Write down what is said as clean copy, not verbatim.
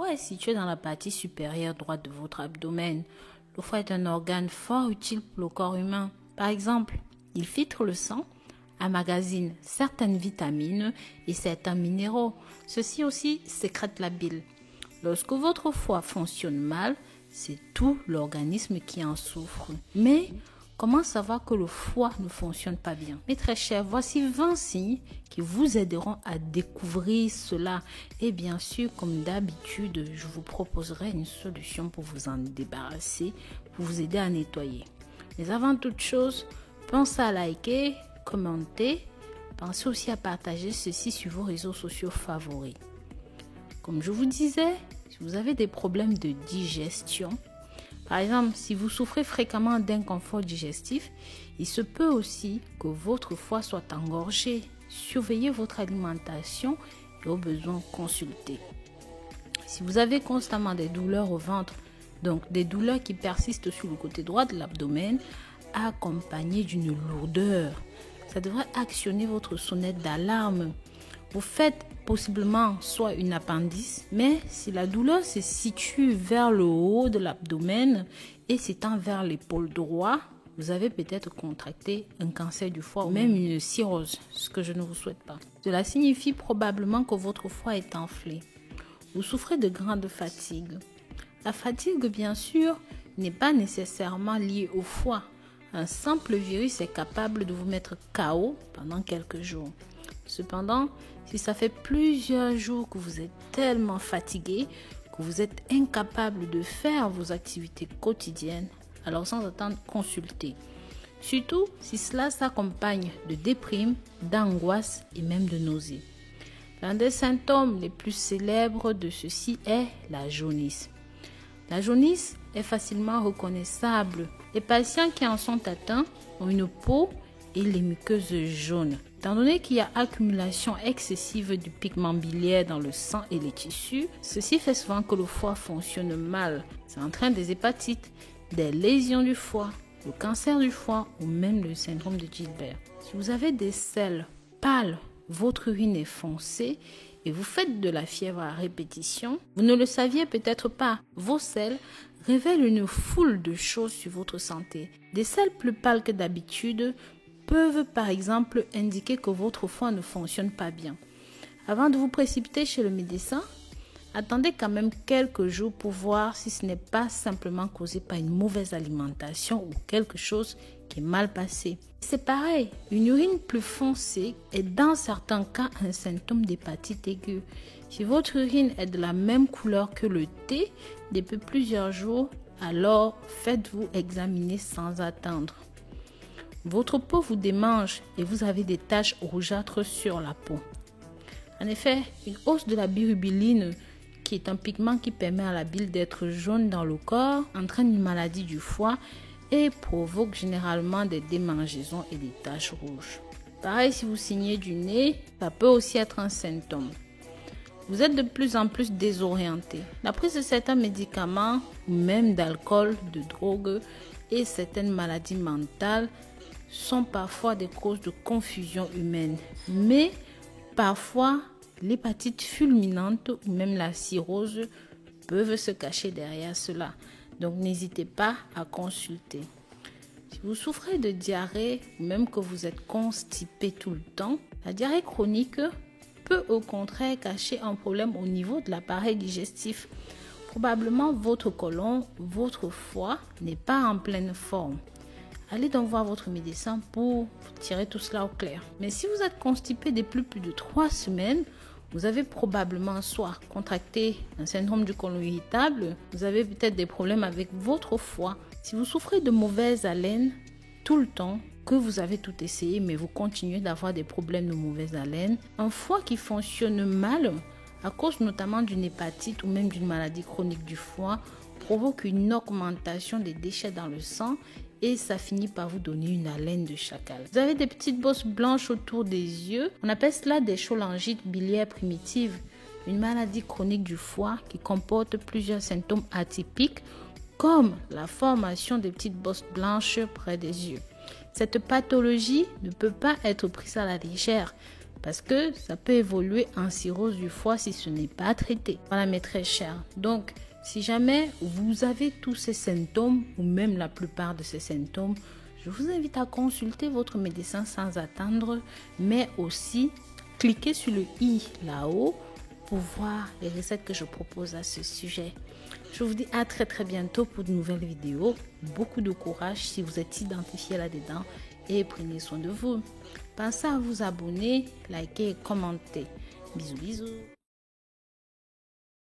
foie est situé dans la partie supérieure droite de votre abdomen. Le foie est un organe fort utile pour le corps humain. Par exemple, il filtre le sang, emmagasine certaines vitamines et certains minéraux. Ceci aussi sécrète la bile. Lorsque votre foie fonctionne mal, c'est tout l'organisme qui en souffre. Mais comment savoir que le foie ne fonctionne pas bien? Mes très chers, voici 20 signes qui vous aideront à découvrir cela. Et bien sûr, comme d'habitude, je vous proposerai une solution pour vous en débarrasser, pour vous aider à nettoyer. Mais avant toute chose, pensez à liker, commenter, pensez aussi à partager ceci sur vos réseaux sociaux favoris. Comme je vous disais, si vous avez des problèmes de digestion, par exemple, si vous souffrez fréquemment d'inconfort digestif, il se peut aussi que votre foie soit engorgé. Surveillez votre alimentation et au besoin consultez. Si vous avez constamment des douleurs au ventre, donc des douleurs qui persistent sur le côté droit de l'abdomen, accompagnées d'une lourdeur, ça devrait actionner votre sonnette d'alarme. Vous faites possiblement soit une appendice, mais si la douleur se situe vers le haut de l'abdomen et s'étend vers l'épaule droite, vous avez peut-être contracté un cancer du foie ou même une cirrhose, ce que je ne vous souhaite pas. Cela signifie probablement que votre foie est enflé. Vous souffrez de grande fatigue. La fatigue, bien sûr, n'est pas nécessairement liée au foie. Un simple virus est capable de vous mettre KO pendant quelques jours. Cependant, si ça fait plusieurs jours que vous êtes tellement fatigué que vous êtes incapable de faire vos activités quotidiennes, alors sans attendre, consultez. Surtout si cela s'accompagne de déprime, d'angoisse et même de nausées. L'un des symptômes les plus célèbres de ceci est la jaunisse. La jaunisse est facilement reconnaissable. Les patients qui en sont atteints ont une peau et les muqueuses jaunes. Étant donné qu'il y a accumulation excessive du pigment biliaire dans le sang et les tissus, ceci fait souvent que le foie fonctionne mal. Ça entraîne des hépatites, des lésions du foie, le cancer du foie ou même le syndrome de Gilbert. Si vous avez des selles pâles, votre urine est foncée et vous faites de la fièvre à répétition, vous ne le saviez peut-être pas. Vos selles révèlent une foule de choses sur votre santé. Des selles plus pâles que d'habitude peuvent par exemple indiquer que votre foie ne fonctionne pas bien. Avant de vous précipiter chez le médecin, attendez quand même quelques jours pour voir si ce n'est pas simplement causé par une mauvaise alimentation ou quelque chose qui est mal passé. C'est pareil, une urine plus foncée est dans certains cas un symptôme d'hépatite aiguë. Si votre urine est de la même couleur que le thé depuis plusieurs jours, alors faites-vous examiner sans attendre. Votre peau vous démange et vous avez des taches rougeâtres sur la peau. En effet, une hausse de la bilirubine, qui est un pigment qui permet à la bile d'être jaune dans le corps, entraîne une maladie du foie et provoque généralement des démangeaisons et des taches rouges. Pareil, si vous saignez du nez, ça peut aussi être un symptôme. Vous êtes de plus en plus désorienté. La prise de certains médicaments, ou même d'alcool, de drogue et certaines maladies mentales sont parfois des causes de confusion humaine. Mais parfois, l'hépatite fulminante ou même la cirrhose peuvent se cacher derrière cela. Donc n'hésitez pas à consulter. Si vous souffrez de diarrhée ou même que vous êtes constipé tout le temps, la diarrhée chronique peut au contraire cacher un problème au niveau de l'appareil digestif. Probablement votre côlon, votre foie n'est pas en pleine forme. Allez donc voir votre médecin pour tirer tout cela au clair. Mais si vous êtes constipé depuis plus de 3 semaines, vous avez probablement soit contracté un syndrome du côlon irritable, vous avez peut-être des problèmes avec votre foie. Si vous souffrez de mauvaise haleine tout le temps, que vous avez tout essayé mais vous continuez d'avoir des problèmes de mauvaise haleine, un foie qui fonctionne mal, à cause notamment d'une hépatite ou même d'une maladie chronique du foie, provoque une augmentation des déchets dans le sang et ça finit par vous donner une haleine de chacal. Vous avez des petites bosses blanches autour des yeux. On appelle cela des cholangites biliaires primitives, une maladie chronique du foie qui comporte plusieurs symptômes atypiques comme la formation des petites bosses blanches près des yeux. Cette pathologie ne peut pas être prise à la légère. parce que ça peut évoluer en cirrhose du foie si ce n'est pas traité. Voilà mes très chers. Donc, si jamais vous avez tous ces symptômes ou même la plupart de ces symptômes, je vous invite à consulter votre médecin sans attendre, mais aussi cliquez sur le i là-haut pour voir les recettes que je propose à ce sujet. Je vous dis à très bientôt pour de nouvelles vidéos. Beaucoup de courage si vous êtes identifié là-dedans et prenez soin de vous. Pensez à vous abonner, liker et commenter. Bisous.